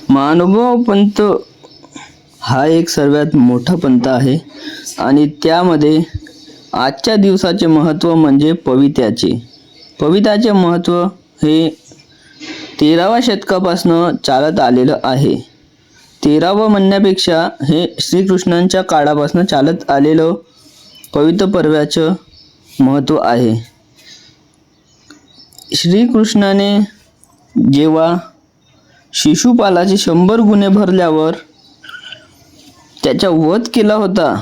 महानुभाव पंथ हा एक सर्वात मोठा पंथ आहे आणि त्यामध्ये आजच्या दिवसाचे महत्त्व म्हणजे पवित्र्याचे महत्त्व हे 13व्या शतकापासून चालत आलेलं आहे. 13वं म्हणण्यापेक्षा हे श्रीकृष्णांच्या काळापासून चालत आलेलं पवित्र पर्वाचं महत्त्व आहे. श्रीकृष्णाने जेव्हा शिशुपालाचे 100 गुन्हे भरल्यावर त्याचा वध केला होता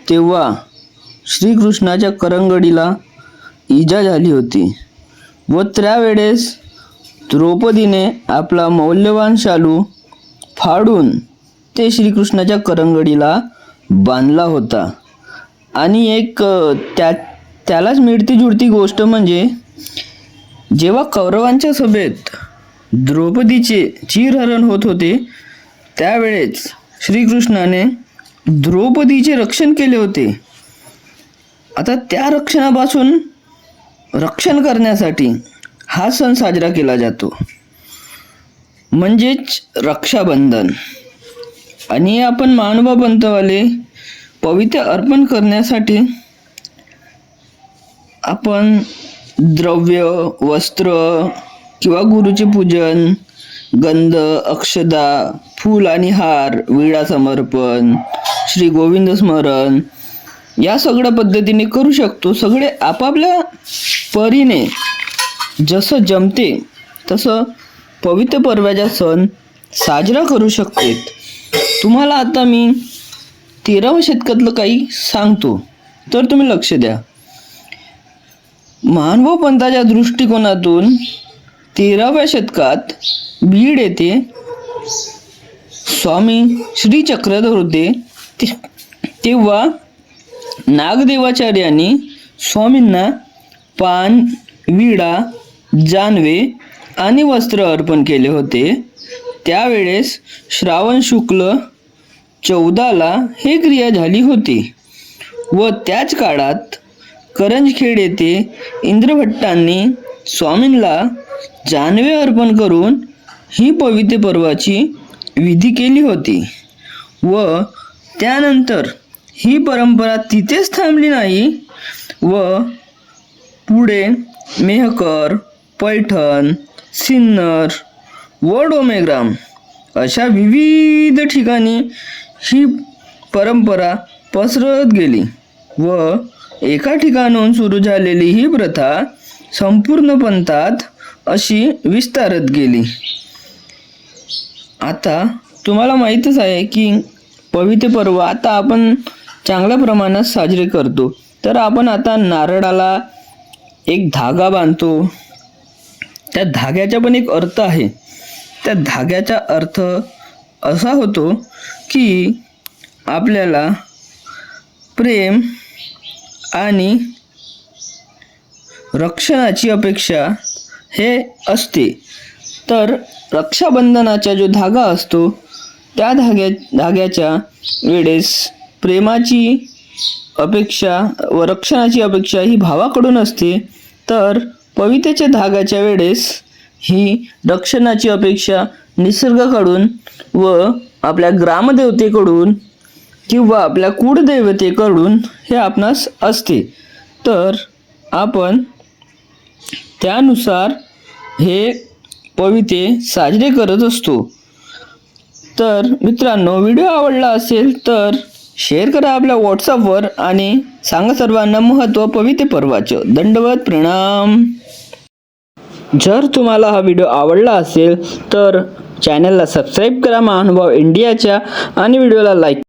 तेव्हा श्रीकृष्णाच्या करंगडीला इजा झाली होती व त्यावेळेस द्रौपदीने आपला मौल्यवान शालू फाडून ते श्रीकृष्णाच्या करंगडीला बांधला होता. आणि एक त्यालाच मिळती जुळती गोष्ट म्हणजे जेव्हा कौरवांच्या सभेत द्रौपदीचे चिरहरण होत होते त्यावेळेस श्रीकृष्णाने द्रौपदीचे रक्षण केले होते. आता त्या रक्षणापासून रक्षण करण्यासाठी हा सण साजरा केला जातो म्हणजेच रक्षाबंधन. आणि आपण महानुभाव पंथवाले पवित्र अर्पण करण्यासाठी आपण द्रव्य, वस्त्र किंवा गुरुचे पूजन, गंध, अक्षदा, फूल आणि हार, विडा समर्पण, श्री गोविंद स्मरण या सगळ्या पद्धतीने करू शकतो. सगळे आपापल्या परीने जसं जमते तसं पवित्र पर्वाचा सण साजरा करू शकते. तुम्हाला आता मी 13व्या शतकातलं काही सांगतो तर तुम्ही लक्ष द्या. महानुभाव पंथाच्या दृष्टिकोनातून 13व्या शतकात बीड येथे स्वामी श्री चक्रधर होते. तेव्हा नागदेवाचार्यांनी स्वामींना पान, विडा, जानवे आणि वस्त्र अर्पण केले होते. त्यावेळेस श्रावण शुक्ल 14ला हे क्रिया झाली होती व त्याच काळात करंजखेड येथे इंद्रभट्टांनी स्वामींना जानवे अर्पण करून ही पवित्र पर्वाची विधी केली होती व त्यानंतर ही परंपरा तिथेच थांबली नाही व पुढे मेहकर, पैठण, सिन्नर व डोमेग्राम अशा विविध ठिकाणी ही परंपरा पसरत गेली व एका ठिकाणाहून सुरू झालेली ही प्रथा संपूर्ण पंथात अशी विस्तारत गेली. आता तुम्हाला माहीतच आहे की पवित्र पर्व आता आपण चांगल्या प्रमाणात साजरे करतो. तर आपण आता नारळाला एक धागा बांधतो. त्या धाग्याचा पण एक अर्थ आहे. त्या धाग्याचा अर्थ असा होतो की आपल्याला प्रेम आणि रक्षणाची अपेक्षा हे असते. तर रक्षाबंधनाचा जो धागा असतो त्या धाग्याच्या वेळेस प्रेमाची अपेक्षा व रक्षणाची अपेक्षा ही भावाकडून असते. तर पवित्र्याच्या धाग्याच्या वेळेस ही रक्षणाची अपेक्षा निसर्गाकडून व आपल्या ग्रामदेवतेकडून किंवा आपल्या कुळदेवतेकडून हे आपणास असते. तर आपण त्यानुसार हे पवित्रे साजरे करत असतो. तर मित्रांनो, व्हिडिओ आवडला असेल तर शेअर करा आपल्या व्हॉट्सअपवर आणि सांगा सर्वांना महत्त्व पवित्र पर्वाचं. दंडवत प्रणाम. जर तुम्हाला हा व्हिडिओ आवडला असेल तर चॅनलला सबस्क्राईब करा महानुभाव इंडियाच्या आणि व्हिडिओला लाईक